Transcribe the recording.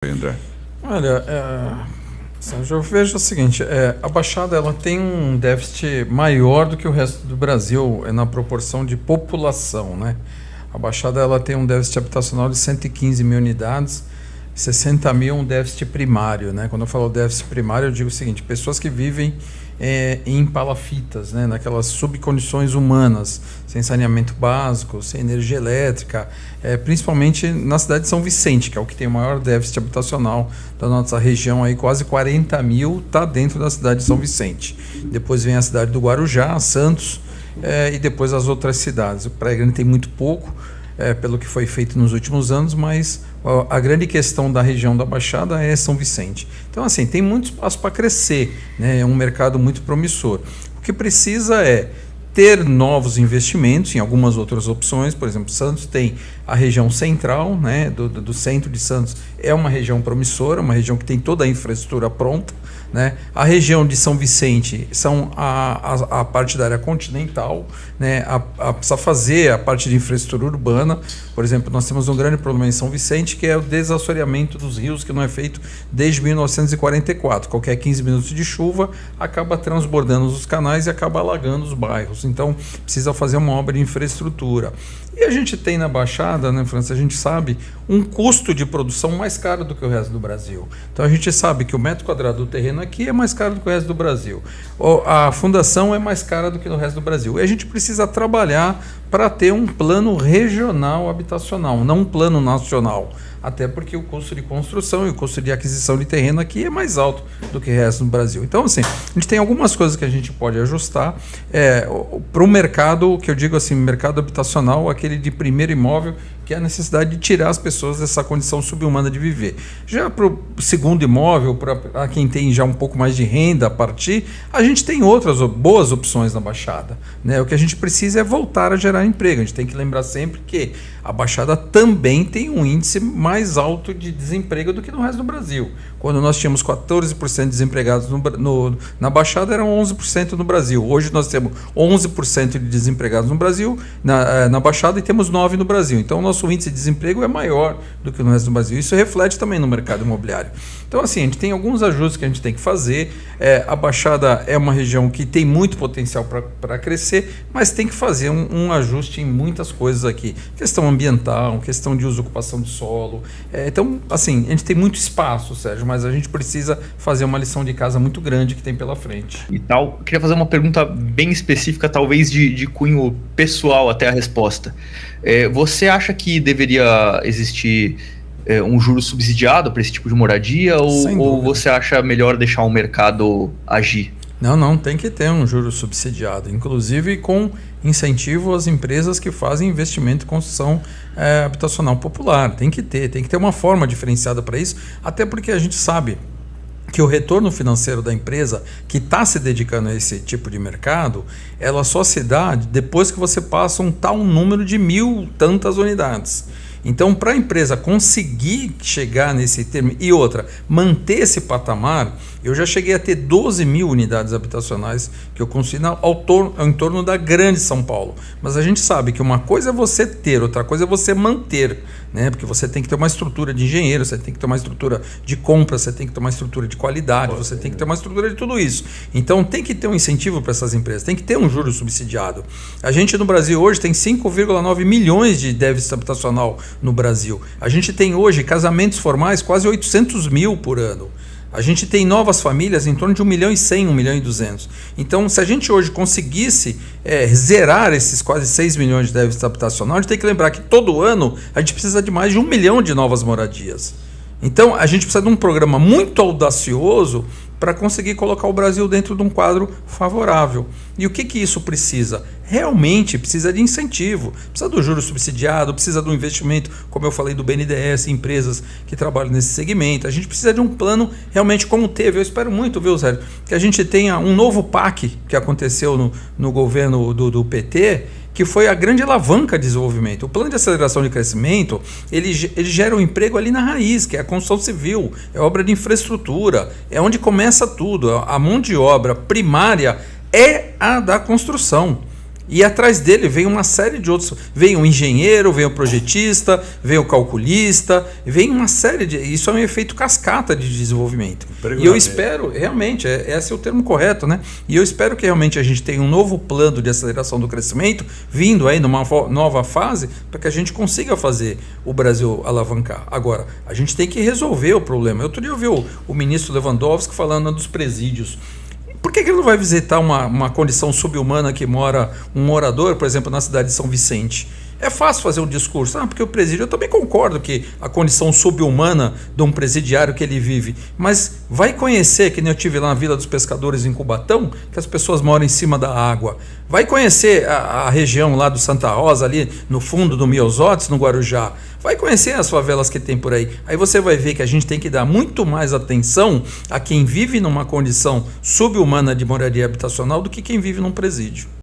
André. Olha, Sérgio, eu vejo o seguinte, a Baixada ela tem um déficit maior do que o resto do Brasil na proporção de população, né? A Baixada ela tem um déficit habitacional de 115 mil unidades, 60 mil um déficit primário, né? Quando eu falo déficit primário, eu digo o seguinte, pessoas que vivem em palafitas, né? Naquelas subcondições humanas, sem saneamento básico, sem energia elétrica, principalmente na cidade de São Vicente, que é o que tem o maior déficit habitacional da nossa região, aí quase 40 mil está dentro da cidade de São Vicente. Depois vem a cidade do Guarujá, Santos, e depois as outras cidades. O Praia Grande tem muito pouco, pelo que foi feito nos últimos anos, mas a grande questão da região da Baixada é São Vicente. Então, assim, tem muito espaço para crescer, né? É um mercado muito promissor. O que precisa é ter novos investimentos em algumas outras opções. Por exemplo, Santos tem a região central, né, do centro de Santos, é uma região promissora, uma região que tem toda a infraestrutura pronta, né? A região de São Vicente são a parte da área continental, né? Precisa fazer a parte de infraestrutura urbana. Por exemplo, nós temos um grande problema em São Vicente, que é o desassoreamento dos rios, que não é feito desde 1944. Qualquer 15 minutos de chuva acaba transbordando os canais e acaba alagando os bairros. Então, precisa fazer uma obra de infraestrutura. E a gente tem na Baixada, né, França, a gente sabe, um custo de produção mais caro do que o resto do Brasil. Então, a gente sabe que o metro quadrado do terreno aqui é mais caro do que o resto do Brasil. A fundação é mais cara do que no resto do Brasil. E a gente precisa trabalhar para ter um plano regional habitacional, não um plano nacional. Até porque o custo de construção e o custo de aquisição de terreno aqui é mais alto do que o resto do Brasil. Então, assim, a gente tem algumas coisas que a gente pode ajustar para o mercado, que eu digo assim, mercado habitacional, aquele de primeiro imóvel, que é a necessidade de tirar as pessoas dessa condição subhumana de viver. Já para o segundo imóvel, para quem tem já um pouco mais de renda a partir, a gente tem outras boas opções na Baixada, né? O que a gente precisa é voltar a gerar emprego. A gente tem que lembrar sempre que a Baixada também tem um índice mais alto de desemprego do que no resto do Brasil. Quando nós tínhamos 14% de desempregados na Baixada, eram 11% no Brasil. Hoje nós temos 11% de desempregados no Brasil, na Baixada, e temos 9% no Brasil. Então, o nosso índice de desemprego é maior do que no resto do Brasil. Isso reflete também no mercado imobiliário. Então, assim, a gente tem alguns ajustes que a gente tem que fazer. A Baixada é uma região que tem muito potencial para crescer, mas tem que fazer um ajuste em muitas coisas aqui. Questão ambiental, questão de uso e ocupação de solo. Então, assim, a gente tem muito espaço, Sérgio, mas a gente precisa fazer uma lição de casa muito grande que tem pela frente. E tal, eu queria fazer uma pergunta bem específica, talvez de cunho pessoal até a resposta. Você acha que deveria existir um juro subsidiado para esse tipo de moradia ou você acha melhor deixar o mercado agir? Não, tem que ter um juro subsidiado, inclusive com incentivo às empresas que fazem investimento em construção habitacional popular. Tem que ter uma forma diferenciada para isso, até porque a gente sabe que o retorno financeiro da empresa que está se dedicando a esse tipo de mercado, ela só se dá depois que você passa um tal número de 1.000 tantas unidades. Então, para a empresa conseguir chegar nesse termo e outra, manter esse patamar, eu já cheguei a ter 12 mil unidades habitacionais que eu construí em torno da grande São Paulo. Mas a gente sabe que uma coisa é você ter, outra coisa é você manter, né? Porque você tem que ter uma estrutura de engenheiro, você tem que ter uma estrutura de compra, você tem que ter uma estrutura de qualidade, você tem que ter uma estrutura de tudo isso. Então, tem que ter um incentivo para essas empresas, tem que ter um juro subsidiado. A gente no Brasil hoje tem 5,9 milhões de déficit habitacional no Brasil. A gente tem hoje casamentos formais quase 800 mil por ano. A gente tem novas famílias em torno de 1.100.000, 1.200.000. Então, se a gente hoje conseguisse zerar esses quase 6 milhões de déficit habitacional, a gente tem que lembrar que todo ano a gente precisa de mais de 1 milhão de novas moradias. Então, a gente precisa de um programa muito audacioso para conseguir colocar o Brasil dentro de um quadro favorável. E o que isso precisa? Realmente precisa de incentivo, precisa do juro subsidiado, precisa do investimento, como eu falei, do BNDES, empresas que trabalham nesse segmento. A gente precisa de um plano realmente como teve. Eu espero muito, viu, Zé, que a gente tenha um novo PAC que aconteceu no governo do PT, que foi a grande alavanca de desenvolvimento. O plano de aceleração de crescimento, ele gera um emprego ali na raiz, que é a construção civil, é obra de infraestrutura, é onde começa tudo. A mão de obra primária é a da construção. E atrás dele vem uma série de outros. Vem o engenheiro, vem o projetista, vem o calculista, vem uma série de. Isso é um efeito cascata de desenvolvimento. E eu espero, realmente, esse é o termo correto, né? E eu espero que realmente a gente tenha um novo plano de aceleração do crescimento, vindo aí numa nova fase, para que a gente consiga fazer o Brasil alavancar. Agora, a gente tem que resolver o problema. Outro dia eu vi o ministro Lewandowski falando dos presídios. Por que ele não vai visitar uma condição subhumana que mora um morador, por exemplo, na cidade de São Vicente? É fácil fazer um discurso, porque o presídio, eu também concordo que a condição subhumana de um presidiário que ele vive, mas vai conhecer, que nem eu tive lá na Vila dos Pescadores em Cubatão, que as pessoas moram em cima da água, vai conhecer a região lá do Santa Rosa, ali no fundo do Miosotes, no Guarujá, vai conhecer as favelas que tem por aí. Aí você vai ver que a gente tem que dar muito mais atenção a quem vive numa condição subhumana de moradia habitacional do que quem vive num presídio.